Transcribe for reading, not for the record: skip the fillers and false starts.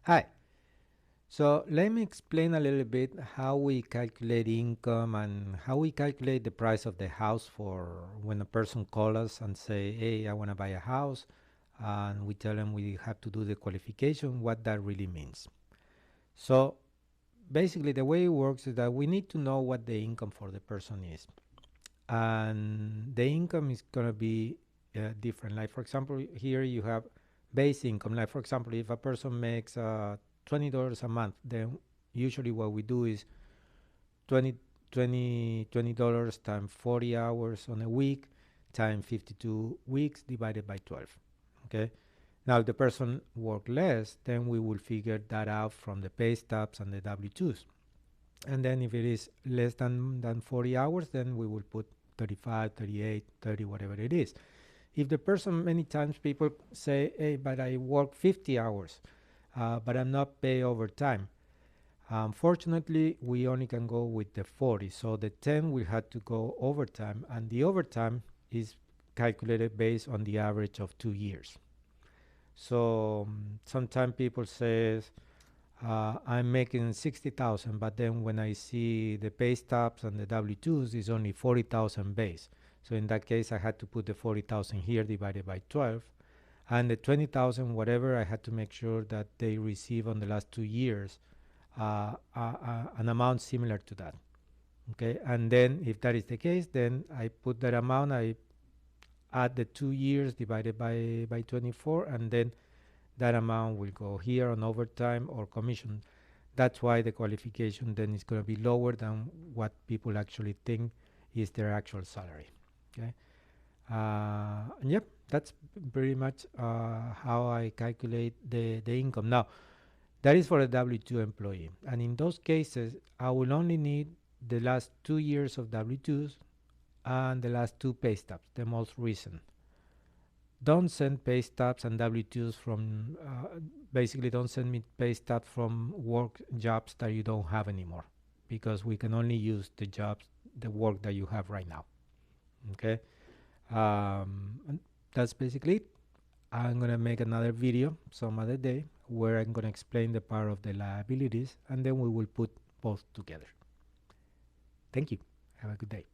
Hi. So let me explain a little bit how we calculate income and how we calculate the price of the house for when a person calls us and say, "Hey, I want to buy a house," and we tell them we have to do the qualification, what that really means. So basically, the way it works is that we need to know what the income for the person is, and the income is gonna be different. Like for example, here you have base income. Like for example, if a person makes $20 a month, then usually what we do is 20 $20 times 40 hours on a week times 52 weeks divided by 12. Okay. Now, if the person work less, then we will figure that out from the pay stubs and the W-2s. And then if it is less than 40 hours, then we will put 35, 38, 30, whatever it is. If the person, many times people say, hey, but I work 50 hours, but I'm not paid overtime. Unfortunately, we only can go with the 40. So the 10 we had to go overtime, and the overtime is calculated based on the average of 2 years. So sometimes people says, I'm making 60,000, but then when I see the pay stubs and the W-2s, it's only 40,000 base. So in that case, I had to put the 40,000 here divided by 12, and the 20,000, whatever, I had to make sure that they receive on the last 2 years an amount similar to that. Okay, and then if that is the case, then I put that amount, I add the 2 years divided by 24, and then that amount will go here on overtime or commission. That's why the qualification then is going to be lower than what people actually think is their actual salary. Okay. And yep, that's pretty much how I calculate the income. Now, that is for a W-2 employee. And in those cases, I will only need the last 2 years of W-2s and the last two pay stubs, the most recent. Don't send pay stubs and W-2s from, basically don't send me pay stubs from work jobs that you don't have anymore, because we can only use the jobs, the work that you have right now. Okay. And that's basically it. I'm gonna make another video some other day where I'm gonna explain the part of the liabilities, and then we will put both together. Thank you. Have a good day.